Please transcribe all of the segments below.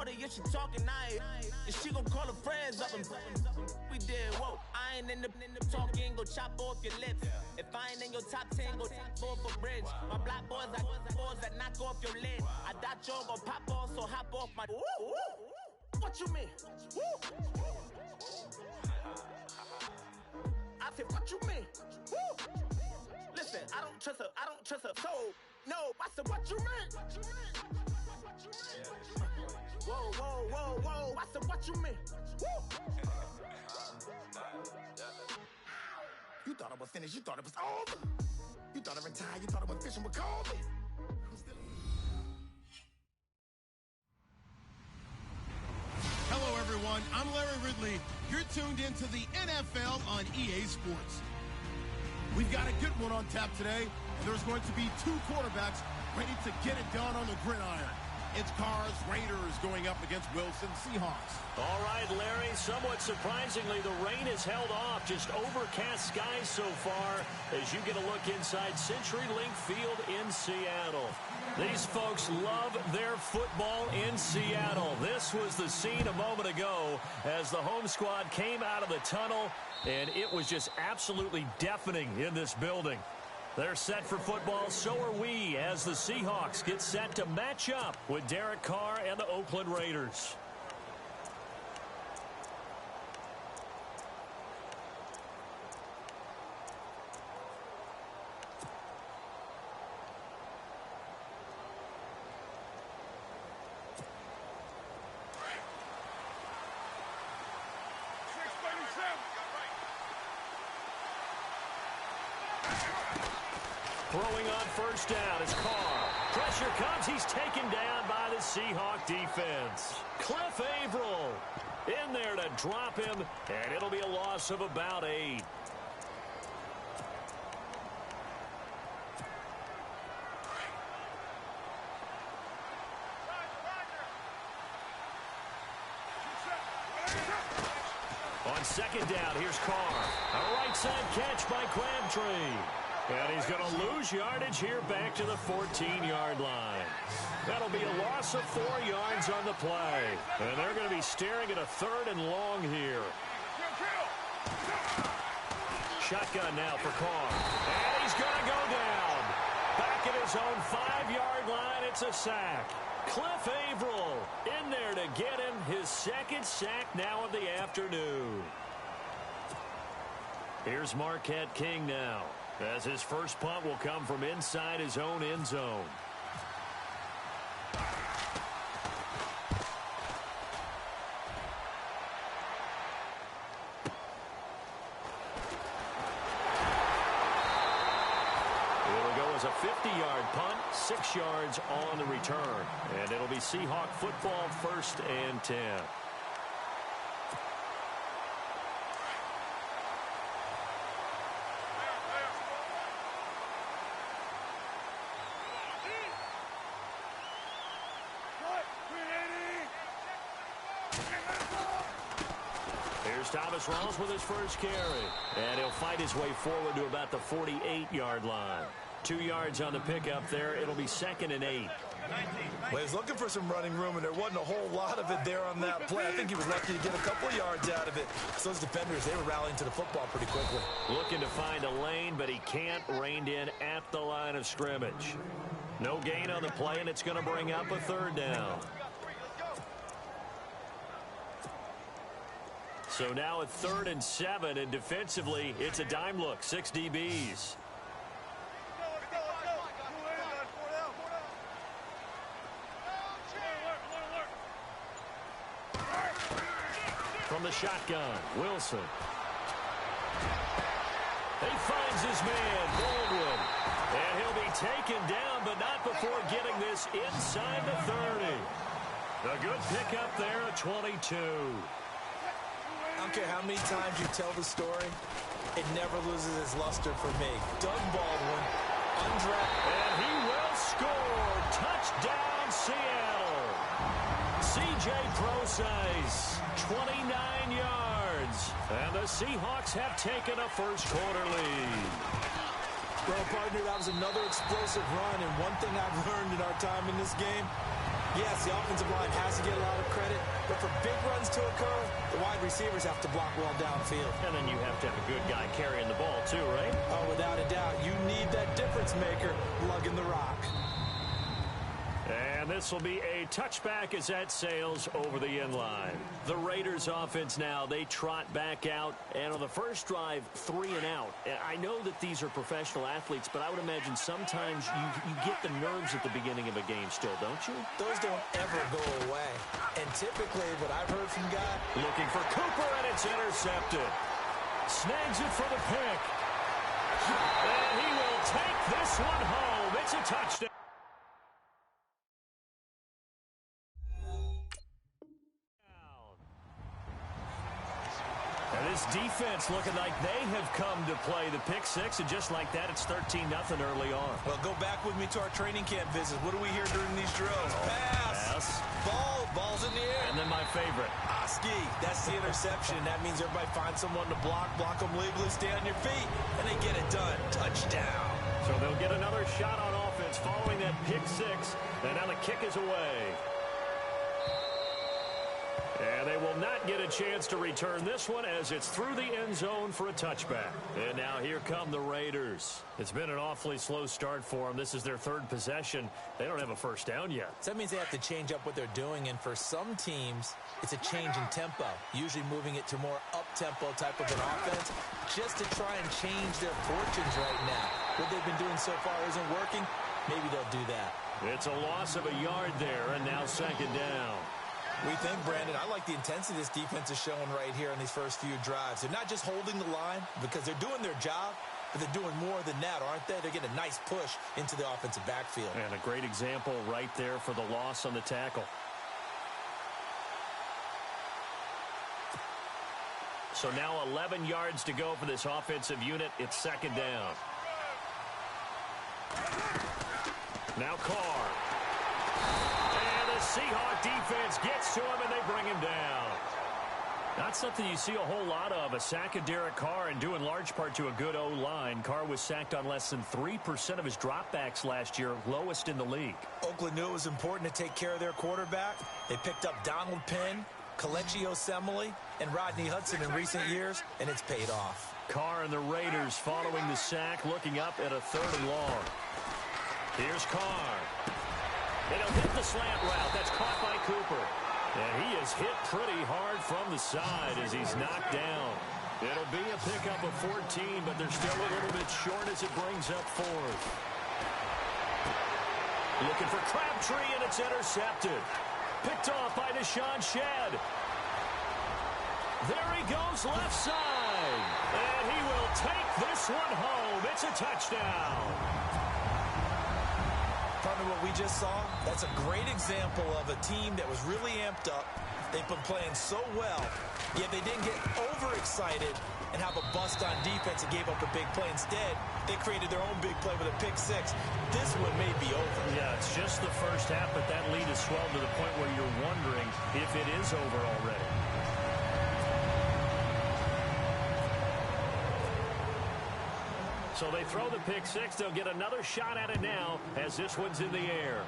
shorty, yeah, she talking nice. And she gon' call her friends up and we did, whoa. I ain't in the talking, go chop off your lips. If I ain't in your top 10, go top 4 for bridge. My black boys that knock off your lid. I doubt y'all gon' pop off, so hop off my. What you mean? I said, what you mean? Listen, I don't trust her. So, no, I said, what you mean? Whoa, I said, what you mean? You thought I was finished, you thought it was over. You thought I retired, you thought I went fishing with Kobe. Hello, everyone. I'm Larry Ridley. You're tuned into the NFL on EA Sports. We've got a good one on tap today, and there's going to be two quarterbacks ready to get it done on the gridiron. It's Carr's Raiders going up against Wilson Seahawks. All right, Larry, somewhat surprisingly, the rain has held off. Just overcast skies so far as you get a look inside CenturyLink Field in Seattle. These folks love their football in Seattle. This was the scene a moment ago as the home squad came out of the tunnel, and it was just absolutely deafening in this building. They're set for football, so are we, as the Seahawks get set to match up with Derek Carr and the Oakland Raiders. Throwing on first down is Carr. Pressure comes. He's taken down by the Seahawk defense. Cliff Averill in there to drop him, and it'll be a loss of about 8. On second down, here's Carr. A right side catch by Crabtree. And he's going to lose yardage here back to the 14-yard line. That'll be a loss of 4 yards on the play. And they're going to be staring at a 3rd and long here. Shotgun now for Carr. And he's going to go down. Back at his own 5-yard line, it's a sack. Cliff Averill in there to get him his 2nd sack now of the afternoon. Here's Marquette King now, as his first punt will come from inside his own end zone. It'll go as a 50-yard punt, 6 yards on the return. And it'll be Seahawk football, 1st and 10. Thomas Rawls with his first carry. And he'll fight his way forward to about the 48-yard line. 2 yards on the pickup there. It'll be 2nd and 8. Well, he's looking for some running room, and there wasn't a whole lot of it there on that play. I think he was lucky to get a couple of yards out of it. So those defenders, they were rallying to the football pretty quickly. Looking to find a lane, but he can't. Reined in at the line of scrimmage. No gain on the play, and it's going to bring up a 3rd down. So now at 3rd and 7, and defensively, it's a dime look, 6 DBs. From the shotgun, Wilson. He finds his man, Baldwin. And he'll be taken down, but not before getting this inside the 30. A good pickup there at 22. I don't care how many times you tell the story, it never loses its luster for me. Doug Baldwin, undrafted. And he will score. Touchdown, Seattle. C.J. Prosise, 29 yards. And the Seahawks have taken a first-quarter lead. Well, partner, that was another explosive run. And one thing I've learned in our time in this game, yes, the offensive line has to get a lot of credit. to occur, the wide receivers have to block well downfield. And then you have to have a good guy carrying the ball too, right? Oh, without a doubt. You need that difference maker lugging the rock. And this will be a touchback as that sails over the end line. The Raiders offense now, they trot back out. And on the first drive, 3 and out. I know that these are professional athletes, but I would imagine sometimes you get the nerves at the beginning of a game still, don't you? Those don't ever go away. And typically, what I've heard from guys... Looking for Cooper, and it's intercepted. Snags it for the pick. And he will take this one home. It's a touchdown. And this defense looking like they have come to play the pick six, and just like that, it's 13-0 early on. Well, go back with me to our training camp visit. What do we hear during these drills? Pass. Ball's in the air. And then my favorite. Ski. That's the interception. That means everybody finds someone to block them legally, stay on your feet, and they get it done. Touchdown. So they'll get another shot on offense following that pick six, and now the kick is away. And they will not get a chance to return this one as it's through the end zone for a touchback. And now here come the Raiders. It's been an awfully slow start for them. This is their third possession. They don't have a first down yet. So that means they have to change up what they're doing, and for some teams, it's a change in tempo, usually moving it to more up-tempo type of an offense just to try and change their fortunes right now. What they've been doing so far isn't working. Maybe they'll do that. It's a loss of a yard there, and now second down. We think, Brandon, I like the intensity this defense is showing right here in these first few drives. They're not just holding the line because they're doing their job, but they're doing more than that, aren't they? They're getting a nice push into the offensive backfield. And a great example right there for the loss on the tackle. So now 11 yards to go for this offensive unit. It's second down. Now Carr. Seahawk defense gets to him, and they bring him down. Not something you see a whole lot of, a sack of Derek Carr, and due in large part to a good O-line. Carr was sacked on less than 3% of his dropbacks last year, lowest in the league. Oakland knew it was important to take care of their quarterback. They picked up Donald Penn, Kelechi Osemele, and Rodney Hudson in recent years, and it's paid off. Carr and the Raiders following the sack, looking up at a 3rd and long. Here's Carr. And he'll hit the slant route. That's caught by Cooper. And he is hit pretty hard from the side as he's knocked down. It'll be a pickup of 14, but they're still a little bit short as it brings up 4th. Looking for Crabtree, and it's intercepted. Picked off by Deshaun Shedd. There he goes left side. And he will take this one home. It's a touchdown. Partner, what we just saw, that's a great example of a team that was really amped up. They've been playing so well, yet they didn't get overexcited and have a bust on defense and gave up a big play. Instead, they created their own big play with a pick six. This one may be over. Yeah, it's just the first half, but that lead has swelled to the point where you're wondering if it is over already. So they throw the pick six. They'll get another shot at it now as this one's in the air.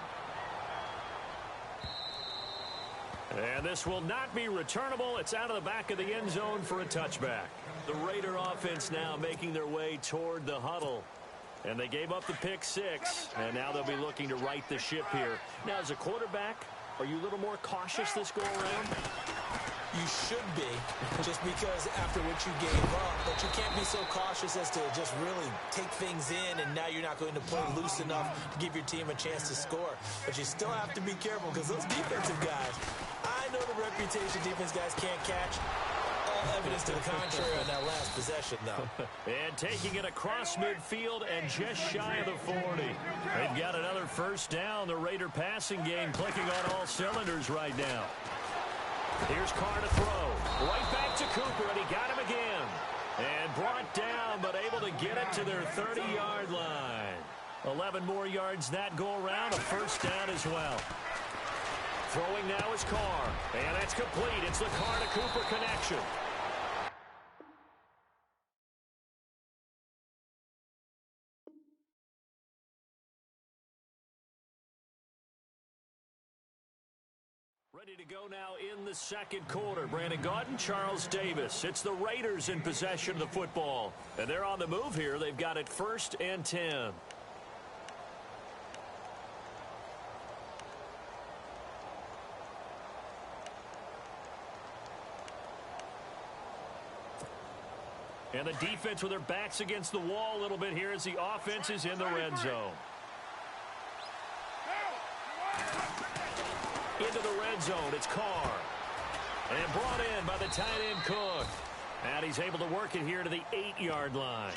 And this will not be returnable. It's out of the back of the end zone for a touchback. The Raider offense now making their way toward the huddle. And they gave up the pick six, and now they'll be looking to right the ship here. Now, as a quarterback, are you a little more cautious this go-around? You should be, just because after what you gave up, but you can't be so cautious as to just really take things in, and now you're not going to play loose enough to give your team a chance to score. But you still have to be careful, because those defensive guys, I know the reputation defense guys can't catch. All evidence to the contrary on that last possession, though. And taking it across midfield and just shy of the 40. They've got another first down. The Raider passing game clicking on all cylinders right now. Here's Carr to throw. Right back to Cooper, and he got him again. And brought down, but able to get it to their 30-yard line. 11 more yards that go around, a first down as well. Throwing now is Carr, and that's complete. It's the Carr to Cooper connection. Ready Ready to go now in the second quarter. Brandon Gaudin, Charles Davis. It's the Raiders in possession of the football. And they're on the move here. They've got it 1st and 10. And the defense with their backs against the wall a little bit here as the offense is in the red zone. Into the red zone, it's Carr. And brought in by the tight end Cook. And he's able to work it here to the 8-yard line.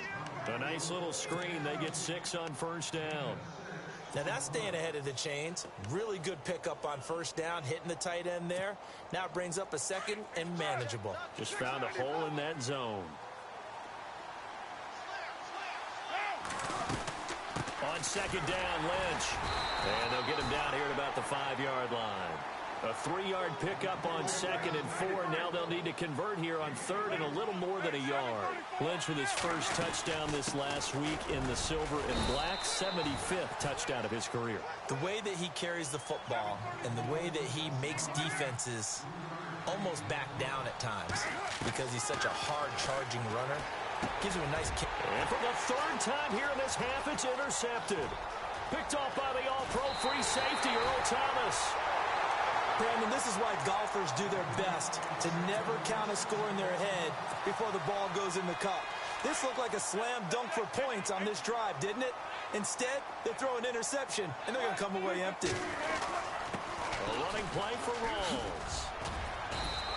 A nice little screen. They get 6 on 1st down. Now that's staying ahead of the chains. Really good pickup on 1st down, hitting the tight end there. Now it brings up a 2nd and manageable. Just found a hole in that zone. On 2nd down, Lynch. And they'll get him down here at about the 5-yard line. A 3-yard pickup on 2nd and 4. Now they'll need to convert here on 3rd and a little more than a yard. Lynch with his first touchdown this last week in the silver and black. 75th touchdown of his career. The way that he carries the football and the way that he makes defenses almost back down at times because he's such a hard-charging runner. Gives him a nice kick. And for the 3rd time here in this half, it's intercepted. Picked off by the all-pro free safety, Earl Thomas. Brandon, this is why golfers do their best to never count a score in their head before the ball goes in the cup. This looked like a slam dunk for points on this drive, didn't it? Instead, they throw an interception, and they're going to come away empty. A running play for Rawls.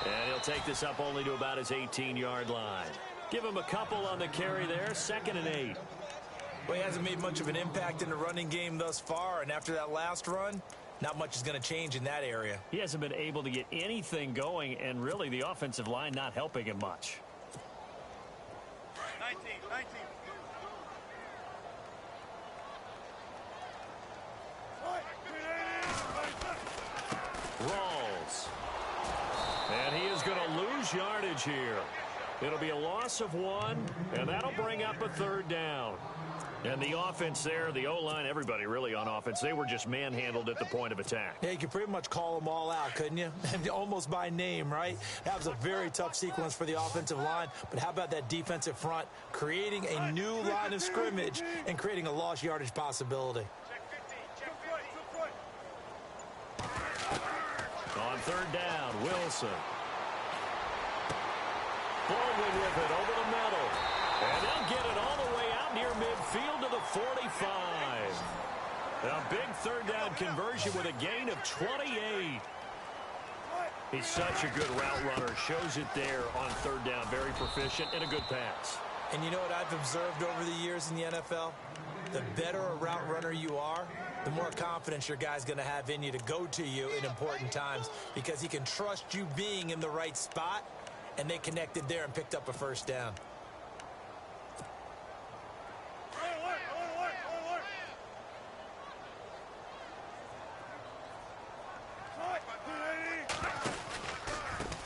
And he'll take this up only to about his 18-yard line. Give him a couple on the carry there, 2nd and 8. Well, he hasn't made much of an impact in the running game thus far, and after that last run, not much is going to change in that area. He hasn't been able to get anything going, and really the offensive line not helping him much. 19. Rawls. And he is going to lose yardage here. It'll be a loss of 1, and that'll bring up a 3rd down. And the offense there, the O-line, everybody really on offense, they were just manhandled at the point of attack. Yeah, you could pretty much call them all out, couldn't you? Almost by name, right? That was a very tough sequence for the offensive line. But how about that defensive front creating a new line of scrimmage and creating a lost yardage possibility? On 3rd down, Wilson. Baldwin with it over the middle. And they'll get it all the way out near midfield to the 45. A big 3rd down conversion with a gain of 28. He's such a good route runner. Shows it there on 3rd down. Very proficient and a good pass. And you know what I've observed over the years in the NFL? The better a route runner you are, the more confidence your guy's going to have in you to go to you in important times because he can trust you being in the right spot. And they connected there and picked up a 1st down.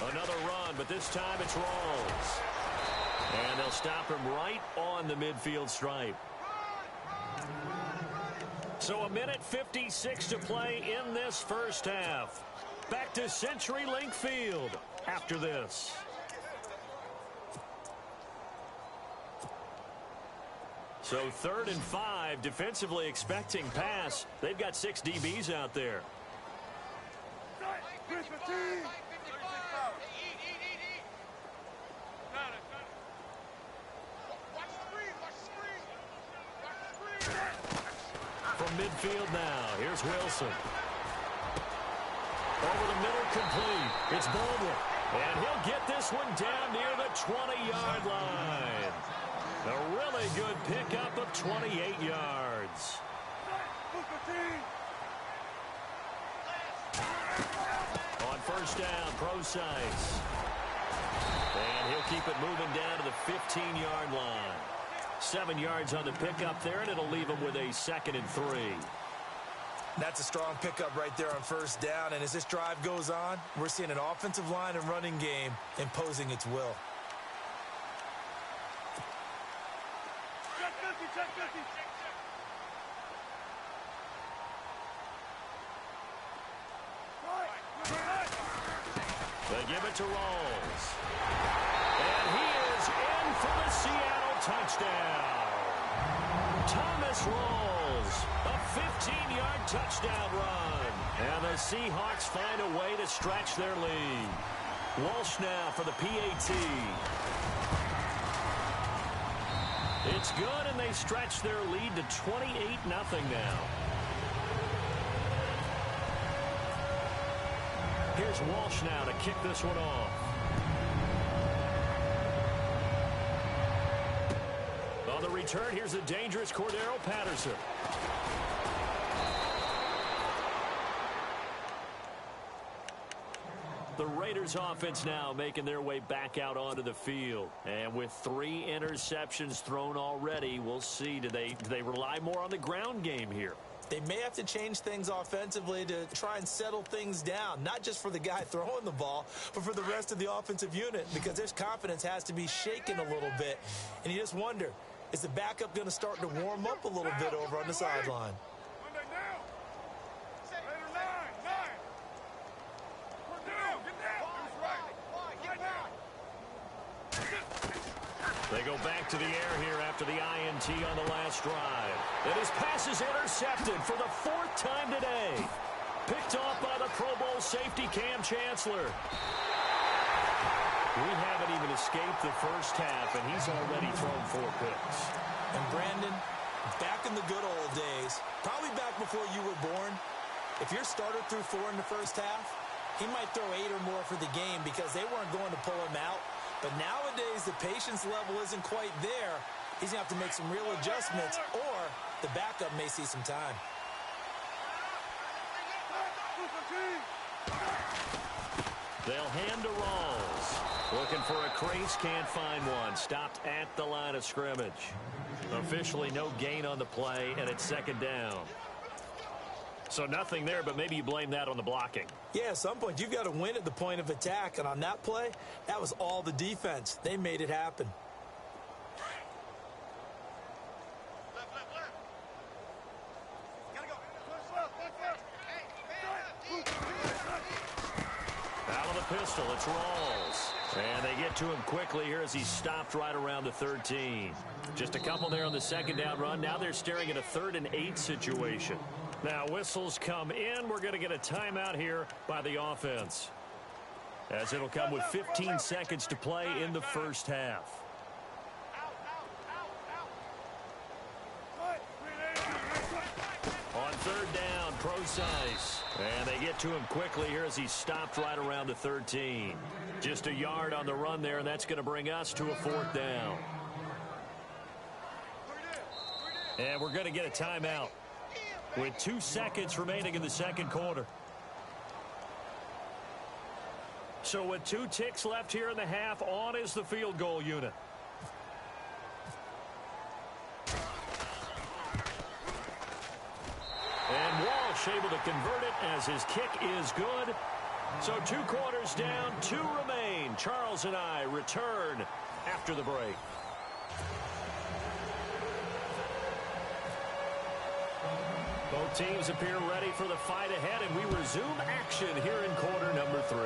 Another run, but this time it's Rawls. And they'll stop him right on the midfield stripe. So 1:56 to play in this 1st half. Back to CenturyLink Field after this. So 3rd and 5, defensively expecting pass. They've got 6 DBs out there. From midfield now, here's Wilson. Over the middle, complete. It's Baldwin. And he'll get this one down near the 20-yard line. A really good pickup of 28 yards. On 1st down, Procise. And he'll keep it moving down to the 15-yard line. 7 yards on the pickup there, and it'll leave him with a 2nd and 3. That's a strong pickup right there on 1st down. And as this drive goes on, we're seeing an offensive line and running game imposing its will. They give it to Rawls. And he is in for the Seattle touchdown. Thomas Rawls, a 15-yard touchdown run. And the Seahawks find a way to stretch their lead. Walsh now for the PAT. It's good, and they stretch their lead to 28-0 now. Here's Walsh now to kick this one off. On the return, here's the dangerous Cordero Patterson. The Raiders offense now making their way back out onto the field. And with 3 interceptions thrown already, we'll see. Do they rely more on the ground game here? They may have to change things offensively to try and settle things down, not just for the guy throwing the ball, but for the rest of the offensive unit, because their confidence has to be shaken a little bit. And you just wonder, is the backup going to start to warm up a little bit over on the sideline? They go back to the air here after the INT on the last drive. And his pass is intercepted for the 4th time today. Picked off by the Pro Bowl safety Cam Chancellor. We haven't even escaped the first half, and he's already thrown 4 picks. And Brandon, back in the good old days, probably back before you were born, if your starter threw 4 in the first half, he might throw 8 or more for the game because they weren't going to pull him out. But nowadays, the patience level isn't quite there. He's going to have to make some real adjustments, or the backup may see some time. They'll hand to Rawls. Looking for a crease, can't find one. Stopped at the line of scrimmage. Officially no gain on the play, and it's 2nd down. So nothing there, but maybe you blame that on the blocking. Yeah, at some point, you've got to win at the point of attack. And on that play, that was all the defense. They made it happen. Out of the pistol, it's Rawls. And they get to him quickly here as he's stopped right around the 13. Just a couple there on the 2nd down run. Now they're staring at a 3rd and 8 situation. Now whistles come in. We're going to get a timeout here by the offense, as it'll come with 15 seconds to play in the first half. On 3rd down, Procise. And they get to him quickly here as he's stopped right around the 13. Just a yard on the run there, and that's going to bring us to a 4th down. And we're going to get a timeout with 2 seconds remaining in the 2nd quarter. So with 2 ticks left here in the half, on is the field goal unit. And Walsh able to convert it as his kick is good. So 2 quarters down, 2 remain. Charles and I return after the break. Both teams appear ready for the fight ahead, and we resume action here in quarter number 3.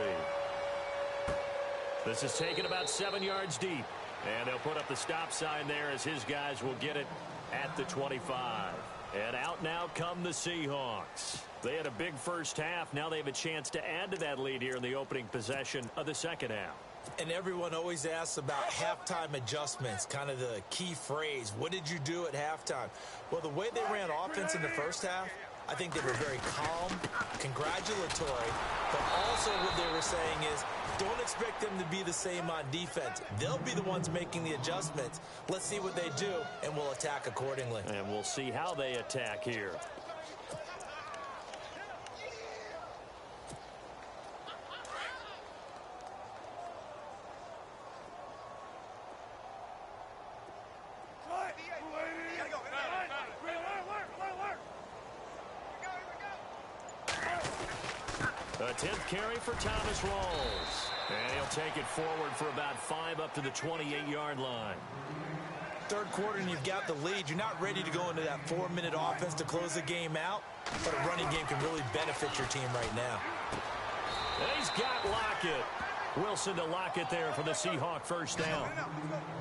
This is taken about 7 yards deep, and they'll put up the stop sign there as his guys will get it at the 25. And out now come the Seahawks. They had a big first half. Now they have a chance to add to that lead here in the opening possession of the 2nd half. And everyone always asks about halftime adjustments, kind of the key phrase. What did you do at halftime? Well, the way they ran offense in the first half, I think they were very calm, congratulatory, but also what they were saying is don't expect them to be the same on defense. They'll be the ones making the adjustments. Let's see what they do, and we'll attack accordingly. And we'll see how they attack here. A 10th carry for Thomas Rawls. And he'll take it forward for about 5 up to the 28-yard line. 3rd quarter and you've got the lead. You're not ready to go into that 4-minute offense to close the game out, but a running game can really benefit your team right now. And he's got Lockett. Wilson to lock it there for the Seahawk first down.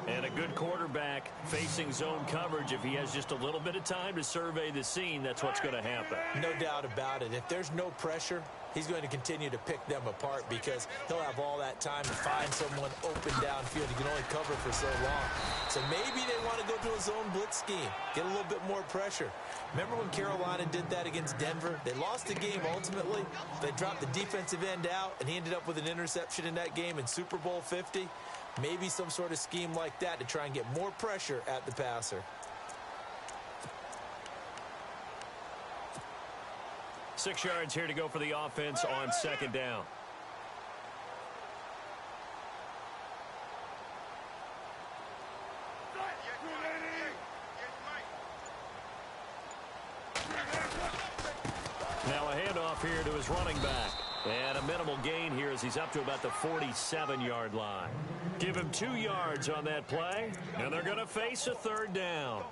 And a good quarterback facing zone coverage. If he has just a little bit of time to survey the scene, that's what's going to happen. No doubt about it. If there's no pressure, he's going to continue to pick them apart because he'll have all that time to find someone open downfield. He can only cover for so long. So maybe they want to go to a zone blitz scheme, get a little bit more pressure. Remember when Carolina did that against Denver? They lost the game ultimately. They dropped the defensive end out, and he ended up with an interception in that game in Super Bowl 50. Maybe some sort of scheme like that to try and get more pressure at the passer. 6 yards here to go for the offense on second down. Now a handoff here to his running back. And a minimal gain here as he's up to about the 47-yard line. Give him 2 yards on that play, and they're going to face a third down.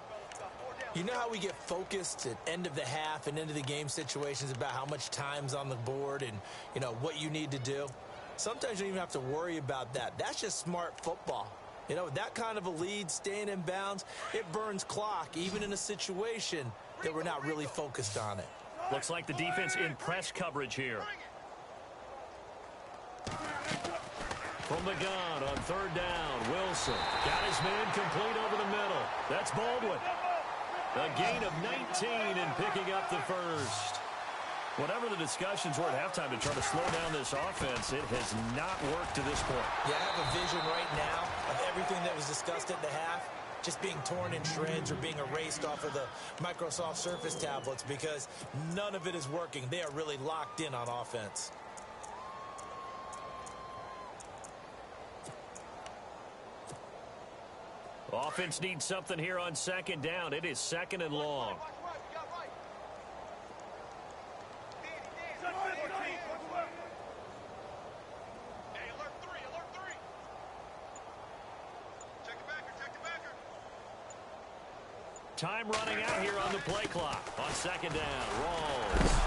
You know how we get focused at end of the half and end of the game situations about how much time's on the board and, you know, what you need to do? Sometimes you don't even have to worry about that. That's just smart football. You know, that kind of a lead, staying in bounds, it burns clock, even in a situation that we're not really focused on it. Looks like the defense in press coverage here. From the gun on third down, Wilson got his man complete over the middle. That's Baldwin. A gain of 19 and picking up the first. Whatever the discussions were at halftime to try to slow down this offense, it has not worked to this point. Yeah, I have a vision right now of everything that was discussed at the half just being torn in shreds or being erased off of the Microsoft Surface tablets because none of it is working. They are really locked in on offense. Offense needs something here on second down. It is second and long. Time running out here on the play clock. On second down, Rawls.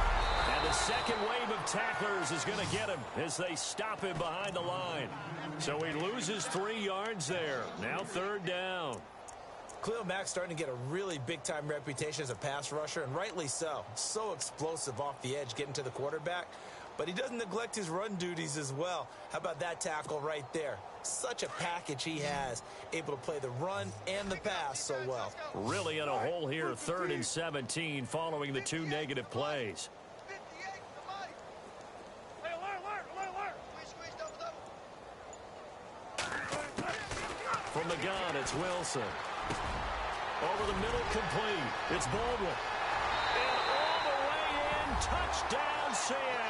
And the second wave of tacklers is going to get him as they stop him behind the line. So he loses 3 yards there. Now third down. Khalil Mack's starting to get a really big-time reputation as a pass rusher, and rightly so. So explosive off the edge getting to the quarterback. But he doesn't neglect his run duties as well. How about that tackle right there? Such a package he has, able to play the run and the pass so well. Really in a hole here, 3rd and 17 following the 2 negative plays. From the gun, it's Wilson. Over the middle, complete. It's Baldwin. And all the way in, touchdown, Seattle.